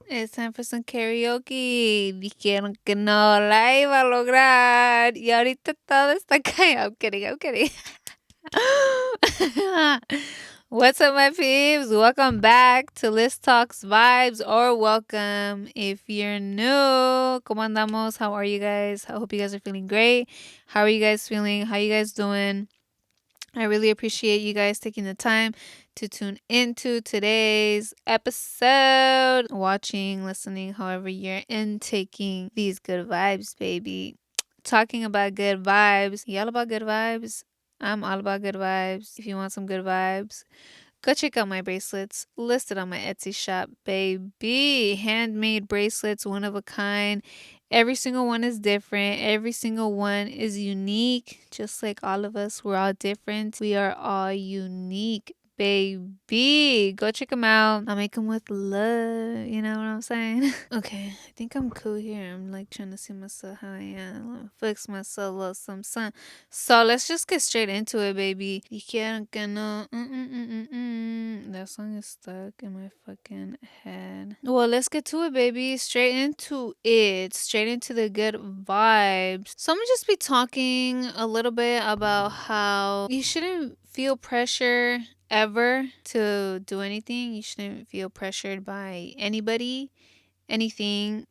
It's time for some karaoke. Dijeron que no la iba a lograr. Y ahorita todo está callado. I'm kidding, I'm kidding. What's up, my peeps? Welcome back to List Talks Vibes, or welcome if you're new. ¿Cómo andamos? How are you guys? I hope you guys are feeling great. How are you guys feeling? How you guys doing? I really appreciate you guys taking the time to tune into today's episode, watching, listening, however you're intaking these good vibes, baby. Talking about good vibes. Y'all about good vibes? I'm all about good vibes. If you want some good vibes, go check out my bracelets listed on my Etsy shop, baby. Handmade bracelets, one of a kind. Every single one is different. Every single one is unique. Just like all of us, we're all different. We are all unique, baby. Go check them out. I make them with love. You know what I'm saying? Okay, I think I'm cool here. I'm like trying to see myself how I am. Let me fix myself a little some sun. So let's just get straight into it, baby. Dijeron que no. That song is stuck in my fucking head. Well, let's get to it, baby. Straight into it. Straight into the good vibes. So I'm gonna just be talking a little bit about how you shouldn't feel pressure ever to do anything. You shouldn't feel pressured by anybody, anything,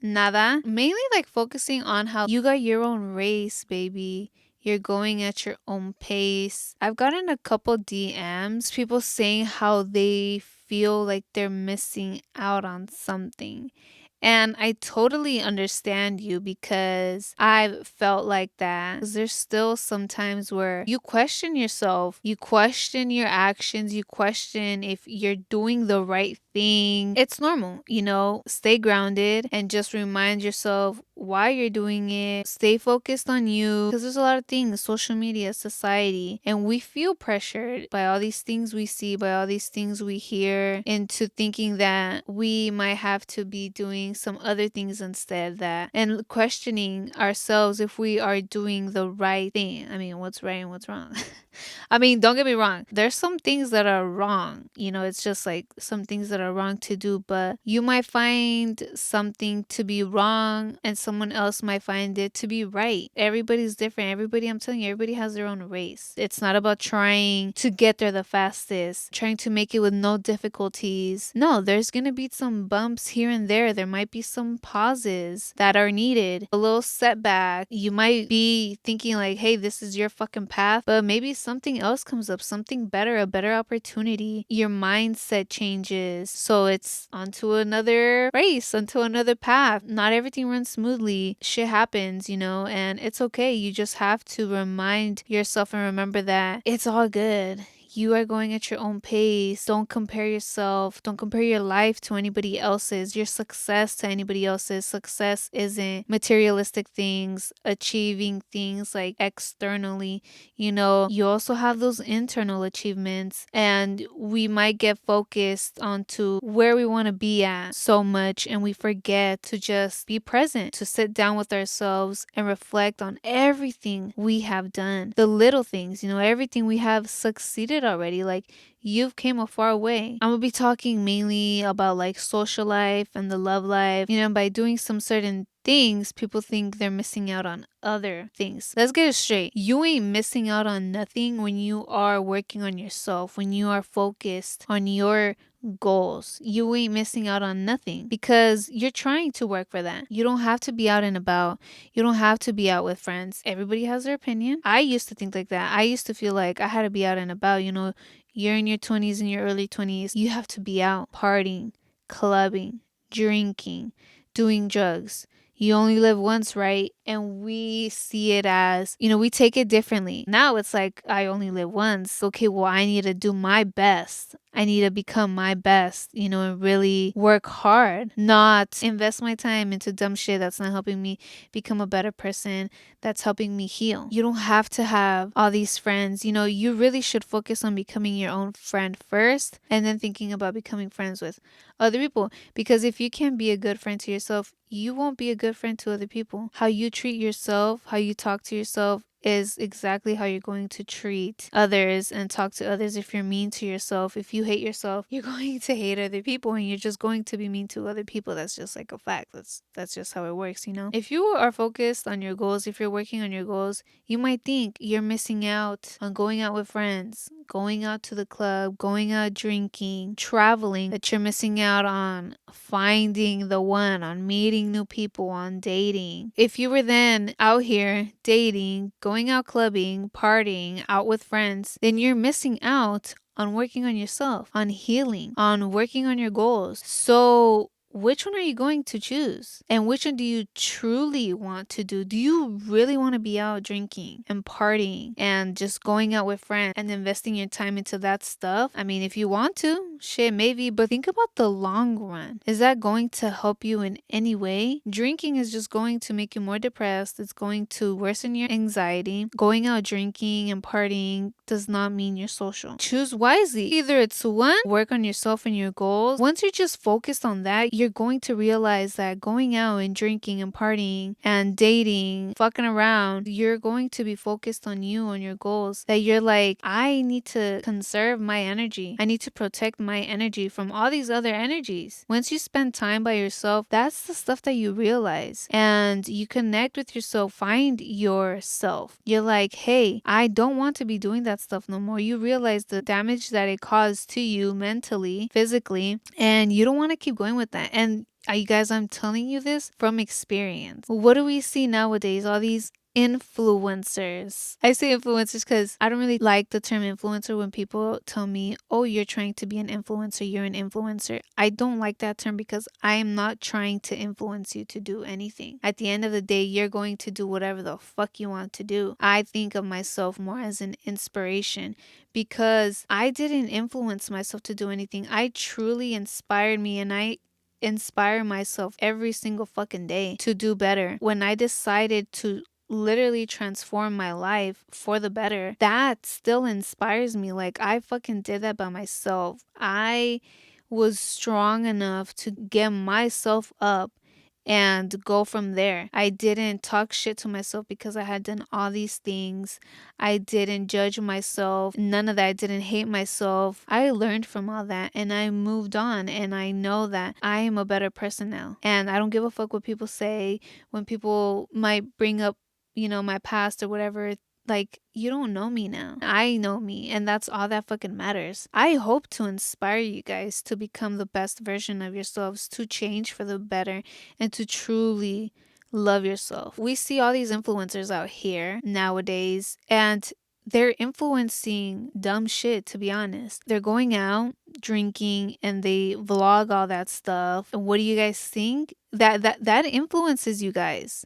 nada. Mainly like focusing on how you got your own race, baby. You're going at your own pace. I've gotten a couple DMs, people saying how they feel like they're missing out on something. And I totally understand you because I've felt like that. 'Cause there's still some times where you question yourself, you question your actions, you question if you're doing the right thing. It's normal, stay grounded and just remind yourself why you're doing it. Stay focused on you because there's a lot of things, social media, society, and we feel pressured by all these things we see, by all these things we hear, into thinking that we might have to be doing some other things instead, that and questioning ourselves if we are doing the right thing. I mean, what's right and what's wrong? I mean, don't get me wrong. There's some things that are wrong. It's just like some things that are wrong to do, but you might find something to be wrong and someone else might find it to be right. Everybody's different. I'm telling you, everybody has their own race. It's not about trying to get there the fastest, trying to make it with no difficulties. No, there's going to be some bumps here and there. There might be some pauses that are needed, a little setback. You might be thinking like, hey, this is your fucking path, but maybe something else comes up, something better, a better opportunity. Your mindset changes. So it's onto another race, onto another path. Not everything runs smoothly. Shit happens, and it's okay. You just have to remind yourself and remember that it's all good. You are going at your own pace. Don't compare yourself. Don't compare your life to anybody else's, your success to anybody else's. Success isn't materialistic things, achieving things like externally. You also have those internal achievements, and we might get focused onto where we want to be at so much, and we forget to just be present, to sit down with ourselves and reflect on everything we have done, the little things, everything we have succeeded already. Like, you've came a far way. I'm gonna be talking mainly about like social life and the love life. By doing some certain things, people think they're missing out on other things. Let's get it straight. You ain't missing out on nothing when you are working on yourself, when you are focused on your goals. You ain't missing out on nothing because you're trying to work for that. You don't have to be out and about. You don't have to be out with friends. Everybody has their opinion. I used to think like that. I used to feel like I had to be out and about. You're in your 20s, in your early 20s. You have to be out partying, clubbing, drinking, doing drugs. You only live once, right? And we see it as, we take it differently. Now it's like, I only live once. Okay, well, I need to do my best. I need to become my best, and really work hard, not invest my time into dumb shit that's not helping me become a better person, that's helping me heal. You don't have to have all these friends. You really should focus on becoming your own friend first and then thinking about becoming friends with other people. Because if you can't be a good friend to yourself, you won't be a good friend to other people. How you treat yourself, how you talk to yourself is exactly how you're going to treat others and talk to others. If you're mean to yourself, if you hate yourself, you're going to hate other people and you're just going to be mean to other people. That's just like a fact. That's just how it works, you know? If you are focused on your goals, if you're working on your goals, you might think you're missing out on going out with friends, going out to the club, going out drinking, traveling, that you're missing out on finding the one, on meeting new people, on dating. If you were then out here dating, going out clubbing, partying, out with friends, then you're missing out on working on yourself, on healing, on working on your goals. So which one are you going to choose? And which one do you truly want to do? Do you really want to be out drinking and partying and just going out with friends and investing your time into that stuff? I mean, if you want to, shit, maybe, but think about the long run. Is that going to help you in any way? Drinking is just going to make you more depressed. It's going to worsen your anxiety. Going out drinking and partying does not mean you're social. Choose wisely. Either it's one, work on yourself and your goals. Once you're just focused on that, you're going to realize that going out and drinking and partying and dating, fucking around, you're going to be focused on you, on your goals. That you're like, I need to conserve my energy. I need to protect my energy from all these other energies. Once you spend time by yourself, that's the stuff that you realize. And you connect with yourself, find yourself. You're like, hey, I don't want to be doing that stuff no more. You realize the damage that it caused to you mentally, physically, and you don't want to keep going with that. And you guys, I'm telling you this from experience. What do we see nowadays? All these influencers. I say influencers because I don't really like the term influencer when people tell me, oh, you're trying to be an influencer, you're an influencer. I don't like that term because I am not trying to influence you to do anything. At the end of the day, you're going to do whatever the fuck you want to do. I think of myself more as an inspiration because I didn't influence myself to do anything. I truly inspired me, and I inspire myself every single fucking day to do better. When I decided to literally transform my life for the better, that still inspires me. Like, I fucking did that by myself. I was strong enough to get myself up and go from there. I didn't talk shit to myself because I had done all these things. I didn't judge myself. None of that. I didn't hate myself. I learned from all that and I moved on, and I know that I am a better person now. And I don't give a fuck what people say when people might bring up, my past or whatever. Like, you don't know me now. I know me, and that's all that fucking matters. I hope to inspire you guys to become the best version of yourselves, to change for the better, and to truly love yourself. We see all these influencers out here nowadays, and they're influencing dumb shit, to be honest. They're going out drinking and they vlog all that stuff. And what do you guys think? That influences you guys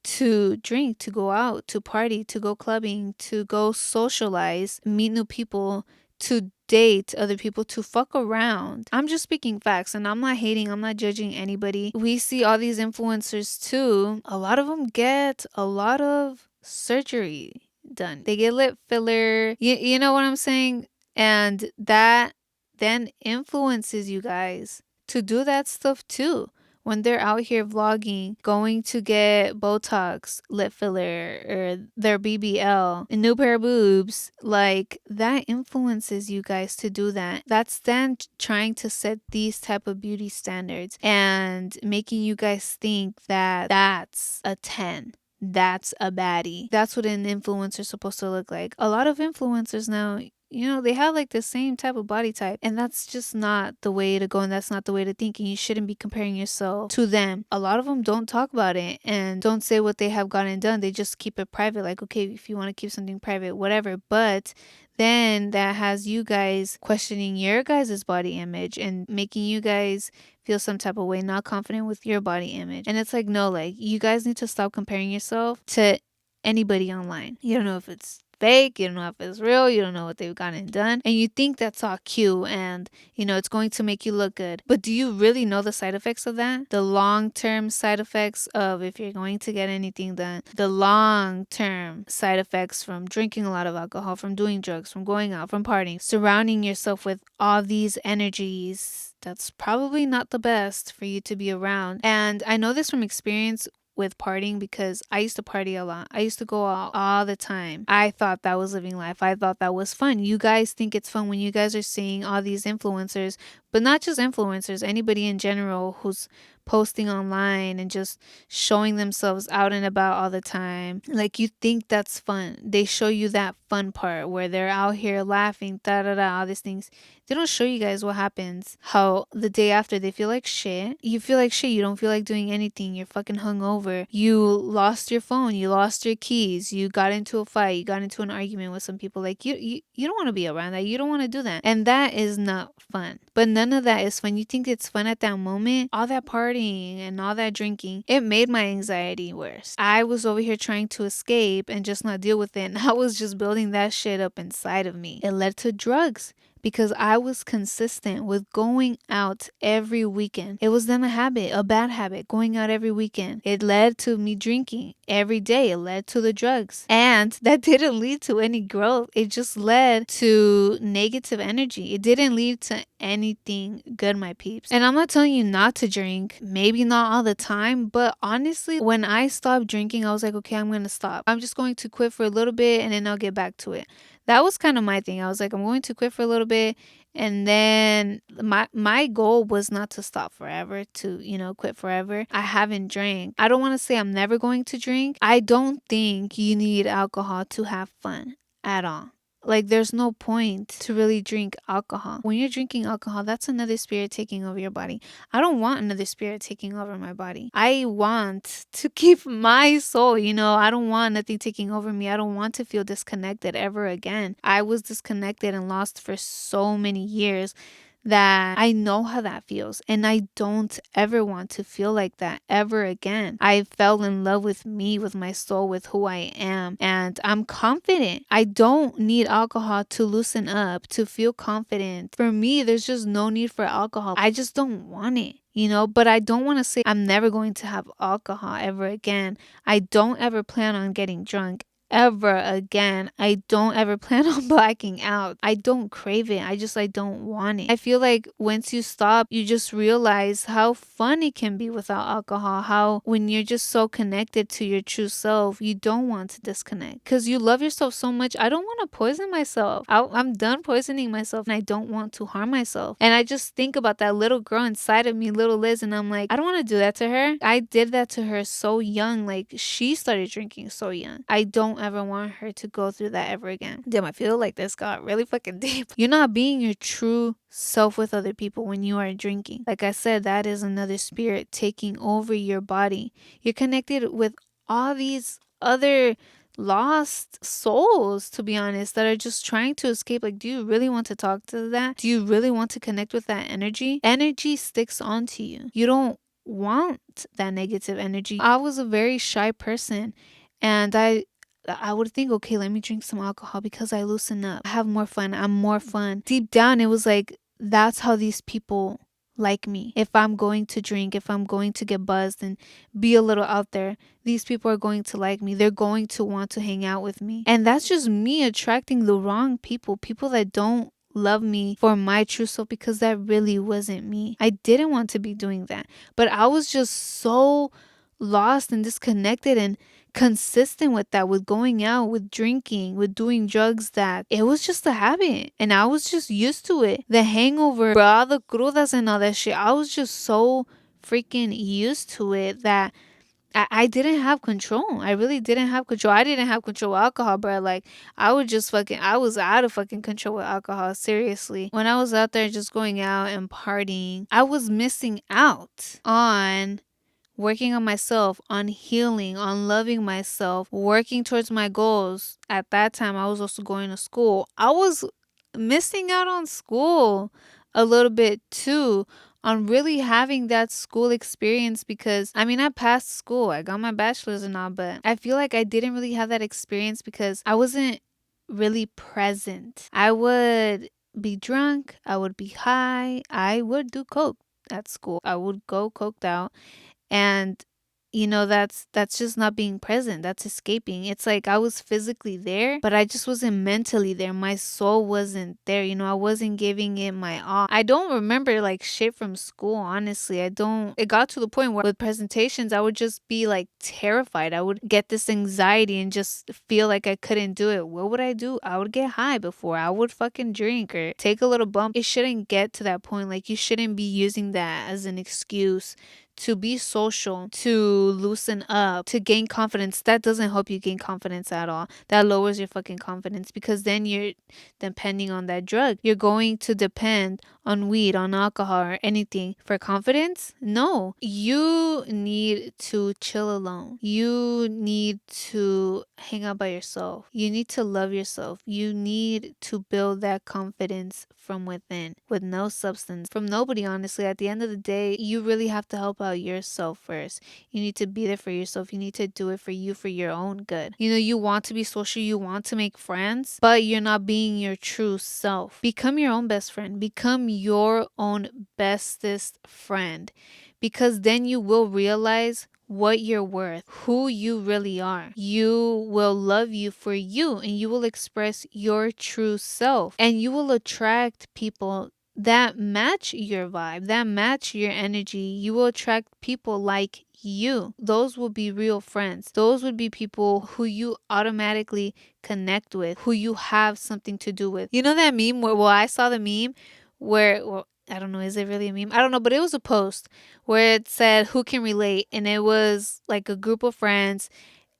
to drink, to go out, to party, to go clubbing, to go socialize, meet new people, to date other people, to fuck around. I'm just speaking facts, and I'm not hating, I'm not judging anybody. We see all these influencers too. A lot of them get a lot of surgery done. They get lip filler. You know what I'm saying? And that then influences you guys to do that stuff too. When they're out here vlogging, going to get Botox, lip filler, or their BBL, a new pair of boobs, like, that influences you guys to do that. That's then trying to set these type of beauty standards and making you guys think that that's a 10. That's a baddie. That's what an influencer's supposed to look like. A lot of influencers now, they have like the same type of body type, and that's just not the way to go, and that's not the way to think, and you shouldn't be comparing yourself to them. A lot of them don't talk about it and don't say what they have gotten done. They just keep it private. Like, okay, if you want to keep something private, whatever. But then that has you guys questioning your guys' body image and making you guys feel some type of way, not confident with your body image. And it's like, no, like, you guys need to stop comparing yourself to anybody online. You don't know if it's fake, you don't know if it's real, you don't know what they've gotten done, and you think that's all cute and it's going to make you look good. But do you really know the side effects of that? The long-term side effects of if you're going to get anything done, the long-term side effects from drinking a lot of alcohol, from doing drugs, from going out, from partying, surrounding yourself with all these energies. That's probably not the best for you to be around. And I know this from experience. with partying because I used to party a lot. I used to go out all the time. I thought that was living life. I thought that was fun. You guys think it's fun when you guys are seeing all these influencers, but not just influencers, anybody in general who's posting online and just showing themselves out and about all the time. Like, you think that's fun. They show you that fun part where they're out here laughing, da da da, all these things. They don't show you guys what happens. How the day after they feel like shit. You feel like shit. You don't feel like doing anything. You're fucking hungover. You lost your phone. You lost your keys. You got into a fight. You got into an argument with some people. Like, you don't want to be around that. You don't want to do that. And that is not fun. But none of that is fun. You think it's fun at that moment. All that partying and all that drinking, it made my anxiety worse. I was over here trying to escape and just not deal with it. And I was just building that shit up inside of me. It led to drugs because I was consistent with going out every weekend. It was then a habit, a bad habit, going out every weekend. It led to me drinking every day. It led to the drugs. And that didn't lead to any growth. It just led to negative energy. It didn't lead to anything good, my peeps. And I'm not telling you not to drink, maybe not all the time, but honestly, when I stopped drinking, I was like, okay, I'm going to stop. I'm just going to quit for a little bit and then I'll get back to it. That was kind of my thing. I was like, I'm going to quit for a little bit. And then my goal was not to stop forever, to, quit forever. I haven't drank. I don't want to say I'm never going to drink. I don't think you need alcohol to have fun at all. Like, there's no point to really drink alcohol. When you're drinking alcohol, that's another spirit taking over your body. I don't want another spirit taking over my body. I want to keep my soul, I don't want nothing taking over me. I don't want to feel disconnected ever again. I was disconnected and lost for so many years that I know how that feels, and I don't ever want to feel like that ever again. I fell in love with me, with my soul, with who I am, and I'm confident. I don't need alcohol to loosen up, to feel confident. For me, there's just no need for alcohol. I just don't want it. But I don't want to say I'm never going to have alcohol ever again. I don't ever plan on getting drunk ever again. I don't ever plan on blacking out. I don't crave it. I don't want it. I feel like once you stop, you just realize how fun it can be without alcohol. How when you're just so connected to your true self, you don't want to disconnect because you love yourself so much. I don't want to poison myself. I'm done poisoning myself and I don't want to harm myself. And I just think about that little girl inside of me, little Liz, and I'm like, I don't want to do that to her. I did that to her so young. Like, she started drinking so young. I don't ever want her to go through that ever again. Damn, I feel like this got really fucking deep. You're not being your true self with other people when you are drinking. Like I said, that is another spirit taking over your body. You're connected with all these other lost souls, to be honest, that are just trying to escape. Like, do you really want to talk to that? Do you really want to connect with that energy? Energy sticks onto you. You don't want that negative energy. I was a very shy person, and I would think, okay, let me drink some alcohol because I loosen up. I have more fun. I'm more fun. Deep down, it was like, that's how these people like me. If I'm going to drink, if I'm going to get buzzed and be a little out there, these people are going to like me. They're going to want to hang out with me. And that's just me attracting the wrong people that don't love me for my true self, because that really wasn't me. I didn't want to be doing that. But I was just so lost and disconnected and consistent with that, with going out, with drinking, with doing drugs, that it was just a habit and I was just used to it. The hangover, all the crudas and all that shit, I was just so freaking used to it that I didn't have control. I really didn't have control. I didn't have control with alcohol, bro. Like, I was out of fucking control with alcohol. Seriously. When I was out there just going out and partying, I was missing out on working on myself, on healing, on loving myself, working towards my goals. At that time, I was also going to school. I was missing out on school a little bit too, on really having that school experience, because I passed school. I got my bachelor's and all, but I feel like I didn't really have that experience because I wasn't really present. I would be drunk. I would be high. I would do coke at school. I would go coked out. And that's just not being present. That's escaping. It's like I was physically there, but I just wasn't mentally there. My soul wasn't there. I wasn't giving it my all. I don't remember like shit from school, honestly. I don't. It got to the point where with presentations, I would just be like terrified. I would get this anxiety and just feel like I couldn't do it. What would I do? I would get high before. I would fucking drink or take a little bump. It shouldn't get to that point. Like, you shouldn't be using that as an excuse to be social, to loosen up, to gain confidence. That doesn't help you gain confidence at all. That lowers your fucking confidence, because then you're depending on that drug. You're going to depend on weed, on alcohol, or anything for confidence. No, you need to chill alone. You need to hang out by yourself. You need to love yourself. You need to build that confidence from within with no substance, from nobody, honestly. At the end of the day, you really have to help out yourself first. You need to be there for yourself. You need to do it for you, for your own good. You want to be social, you want to make friends, but you're not being your true self. Become your own best friend. Become your own bestest friend, because then you will realize what you're worth, who you really are. You will love you for you, and you will express your true self, and you will attract people that match your vibe, that match your energy. You will attract people like you. Those will be real friends. Those would be people who you automatically connect with, who you have something to do with. You know that meme where, well, I saw the meme where, well, I don't know, is it really a meme? I don't know, but it was a post where it said, who can relate? And it was like a group of friends,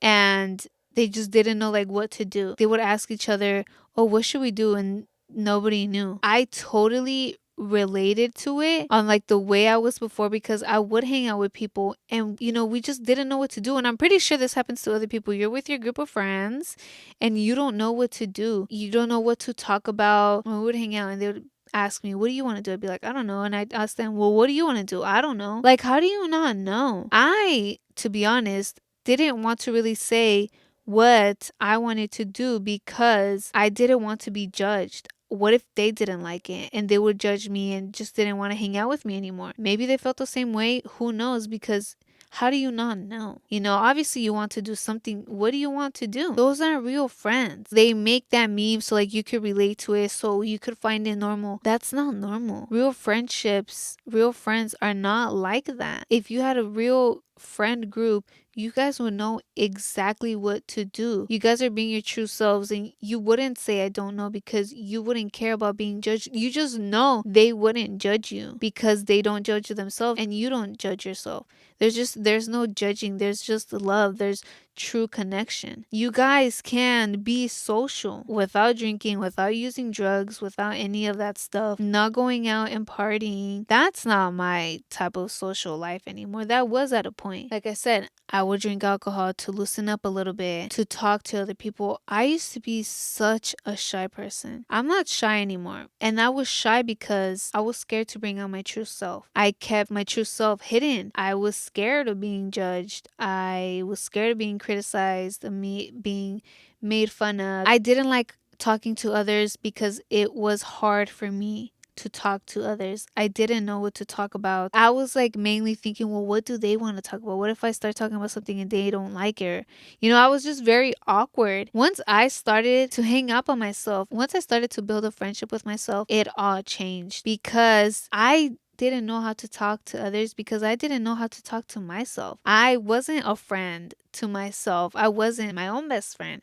and they just didn't know like what to do. They would ask each other, oh, what should we do? And nobody knew. I totally related to it on like the way I was before, because I would hang out with people and we just didn't know what to do. And I'm pretty sure this happens to other people. You're with your group of friends and you don't know what to do. You don't know what to talk about. We would hang out and they would ask me, what do you want to do? I'd be like, I don't know. And I'd ask them, well, what do you want to do? I don't know. Like, how do you not know? To be honest, didn't want to really say what I wanted to do because I didn't want to be judged. What if they didn't like it and they would judge me and just didn't want to hang out with me anymore? Maybe they felt the same way. Who knows? Because how do you not know? Obviously you want to do something. What do you want to do? Those aren't real friends. They make that meme so like you could relate to it, so you could find it normal. That's not normal. Real friendships, real friends are not like that. If you had a real friend group, you guys would know exactly what to do. You guys are being your true selves, and you wouldn't say I don't know because you wouldn't care about being judged. You just know they wouldn't judge you because they don't judge themselves and you don't judge yourself. There's no judging. There's just love. There's true connection. You guys can be social without drinking, without using drugs, without any of that stuff, not going out and partying. That's not my type of social life anymore. That was at a point. Like I said, I would drink alcohol to loosen up a little bit, to talk to other people. I used to be such a shy person. I'm not shy anymore. And I was shy because I was scared to bring out my true self. I kept my true self hidden. I was scared of being judged. I was scared of being criticized, of me being made fun of. I didn't like talking to others because it was hard for me to talk to others. I didn't know what to talk about. I was like mainly thinking, well, what do they want to talk about? What if I start talking about something and they don't like it? I was just very awkward. Once I started to hang up on myself, once I started to build a friendship with myself, it all changed because I didn't know how to talk to others, because I didn't know how to talk to myself. I wasn't a friend to myself. I wasn't my own best friend.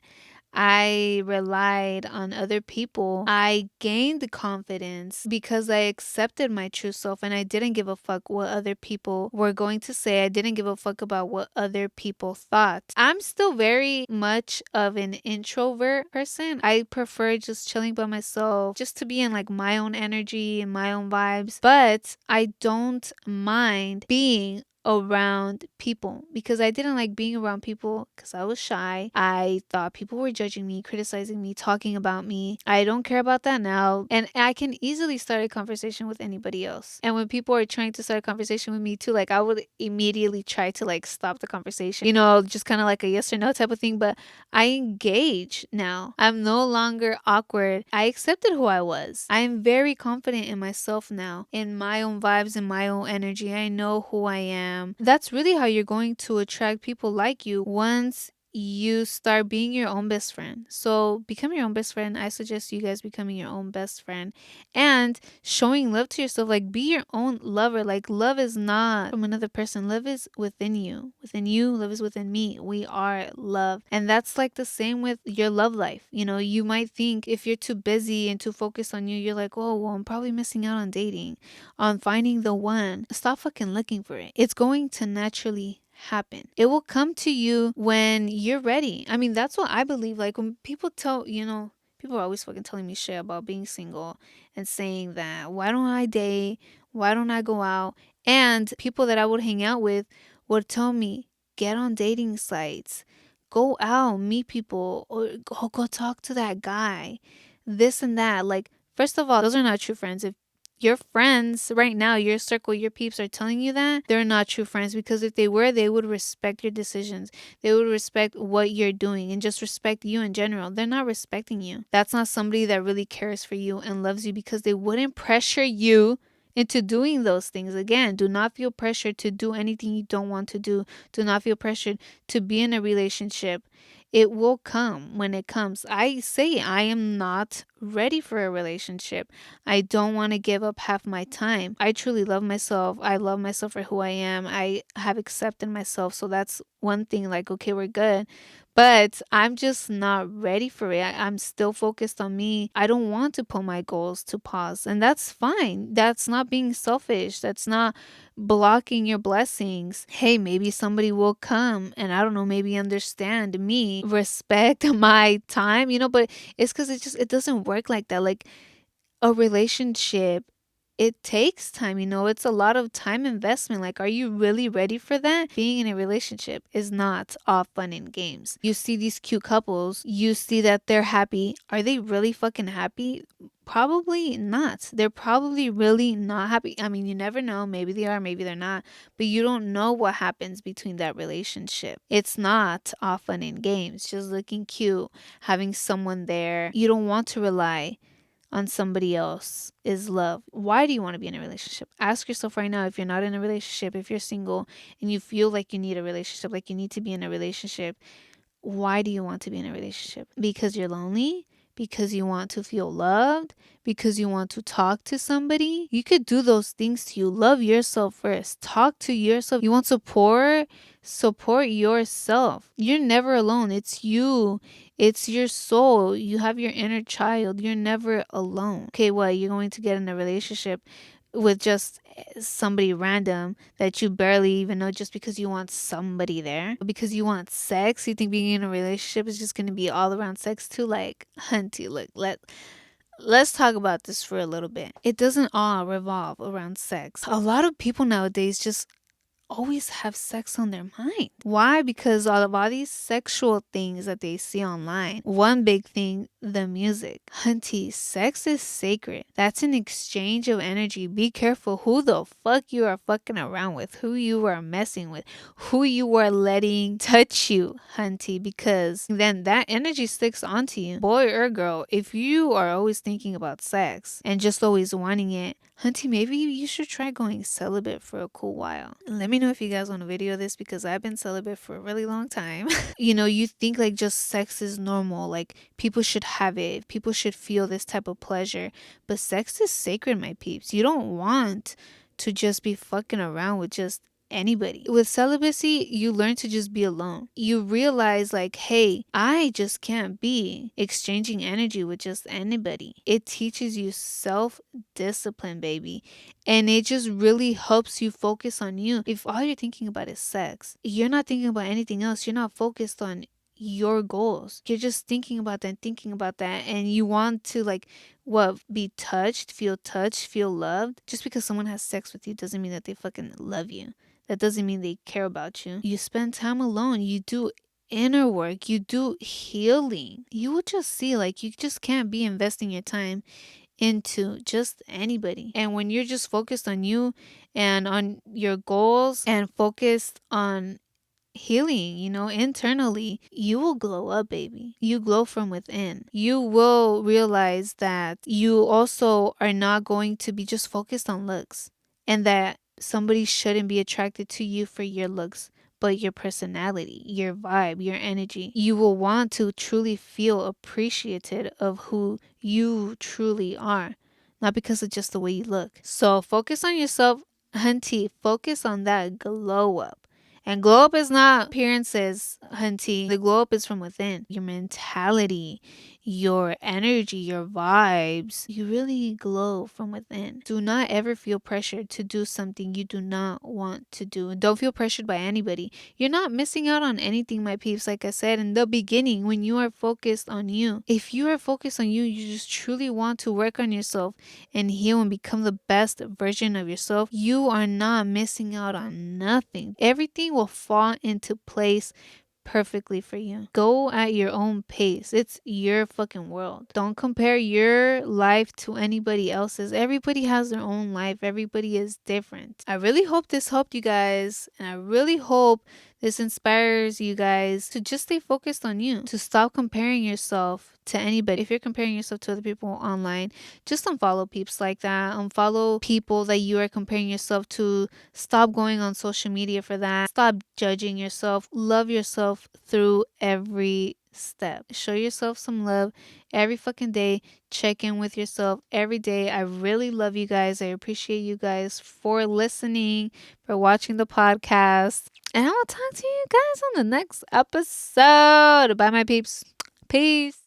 I relied on other people. I gained confidence because I accepted my true self and I didn't give a fuck what other people were going to say. I didn't give a fuck about what other people thought. I'm still very much of an introvert person. I prefer just chilling by myself, just to be in like my own energy and my own vibes. But I don't mind being around people because I didn't like being around people because I was shy. I thought people were judging me, criticizing me, talking about me. I don't care about that now. And I can easily start a conversation with anybody else. And when people are trying to start a conversation with me too, like I would immediately try to like stop the conversation, just kind of like a yes or no type of thing. But I engage now. I'm no longer awkward. I accepted who I was. I am very confident in myself now, in my own vibes and my own energy. I know who I am. them. That's really how you're going to attract people like you once you start being your own best friend. So become your own best friend. I suggest you guys becoming your own best friend and showing love to yourself. Like, be your own lover. Like, love is not from another person. Love is within you. Within you, love is within me. We are love. And that's like the same with your love life. You know, you might think if you're too busy and too focused on you, you're like, oh, well, I'm probably missing out on dating, on finding the one. Stop fucking looking for it. It's going to naturally happen. It will come to you when you're ready. I mean, that's what I believe. Like, when people tell, people are always fucking telling me shit about being single and saying that, why don't I date? Why don't I go out? And people that I would hang out with would tell me, get on dating sites, go out, meet people, or go talk to that guy, this and that. Like, first of all, those are not true friends. If your friends right now, your circle, your peeps are telling you that, they're not true friends, because if they were, they would respect your decisions. They would respect what you're doing and just respect you in general. They're not respecting you. That's not somebody that really cares for you and loves you, because they wouldn't pressure you into doing those things. Again, do not feel pressured to do anything you don't want to do. Do not feel pressured to be in a relationship. It will come when it comes. I say I am not ready for a relationship. I don't want to give up half my time. I truly love myself. I love myself for who I am. I have accepted myself. So that's one thing, like, okay, we're good. But I'm just not ready for it. I'm still focused on me. I don't want to put my goals to pause. And that's fine. That's not being selfish. That's not blocking your blessings. Hey, maybe somebody will come and, I don't know, maybe understand me, respect my time, but it's because it doesn't work like that. Like, a relationship, it takes time, it's a lot of time investment. Like, are you really ready for that? Being in a relationship is not all fun and games. You see these cute couples, you see that they're happy. Are they really fucking happy? Probably not. They're probably really not happy. I mean, you never know. Maybe they are, maybe they're not. But you don't know what happens between that relationship. It's not all fun and games. Just looking cute, having someone there. You don't want to rely on somebody else is love. Why do you want to be in a relationship? Ask yourself right now, if you're not in a relationship, if you're single and you feel like you need a relationship, like you need to be in a relationship, why do you want to be in a relationship? Because you're lonely? Because you want to feel loved? Because you want to talk to somebody? You could do those things to you. Love yourself first. Talk to yourself. You want support yourself. You're never alone. It's you. It's your soul. You have your inner child. You're never alone. Okay, what? You're going to get in a relationship with just somebody random that you barely even know, just because you want somebody there, because you want sex. You think being in a relationship is just going to be all around sex too? Like, hunty, look, let's talk about this for a little bit. It doesn't all revolve around sex. A lot of people nowadays just always have sex on their mind. Why? Because of all these sexual things that they see online. One big thing, the music. Hunty, sex is sacred. That's an exchange of energy. Be careful who the fuck you are fucking around with, who you are messing with, who you are letting touch you, hunty, because then that energy sticks onto you. Boy or girl, if you are always thinking about sex and just always wanting it, hunty, maybe you should try going celibate for a cool while. Let me know if you guys want to video this, because I've been celibate for a really long time. You think like just sex is normal, like people should have it, people should feel this type of pleasure, but sex is sacred, my peeps. You don't want to just be fucking around with just anybody. With celibacy, you learn to just be alone. You realize, like, hey, I just can't be exchanging energy with just anybody. It teaches you self-discipline, baby. And it just really helps you focus on you. If all you're thinking about is sex, you're not thinking about anything else. You're not focused on your goals. You're just thinking about that, and you want to, like, be touched, feel loved. Just because someone has sex with you doesn't mean that they fucking love you. That doesn't mean they care about you. You spend time alone. You do inner work. You do healing. You will just see, like, you just can't be investing your time into just anybody. And when you're just focused on you and on your goals and focused on healing, internally, you will glow up, baby. You glow from within. You will realize that you also are not going to be just focused on looks, and that Somebody shouldn't be attracted to you for your looks, but your personality, your vibe, your energy. You will want to truly feel appreciated of who you truly are, not because of just the way you look. So focus on yourself, hunty. Focus on that glow up. And glow up is not appearances, hunty. The glow up is from within. Your mentality, your energy, your vibes. You really glow from within. Do not ever feel pressured to do something you do not want to do. And don't feel pressured by anybody. You're not missing out on anything, my peeps. Like I said in the beginning, when you are focused on you. If you are focused on you, you just truly want to work on yourself and heal and become the best version of yourself, you are not missing out on nothing. Everything will fall into place perfectly for you. Go at your own pace. It's your fucking world. Don't compare your life to anybody else's. Everybody has their own life. Everybody is different. I really hope this helped you guys, and I really hope this inspires you guys to just stay focused on you, to stop comparing yourself to anybody. If you're comparing yourself to other people online, just unfollow peeps like that. Unfollow people that you are comparing yourself to. Stop going on social media for that. Stop judging yourself. Love yourself through every step. Show yourself some love every fucking day. Check in with yourself every day. I really love you guys. I appreciate you guys for listening, for watching the podcast. And I will talk to you guys on the next episode. Bye, my peeps. Peace.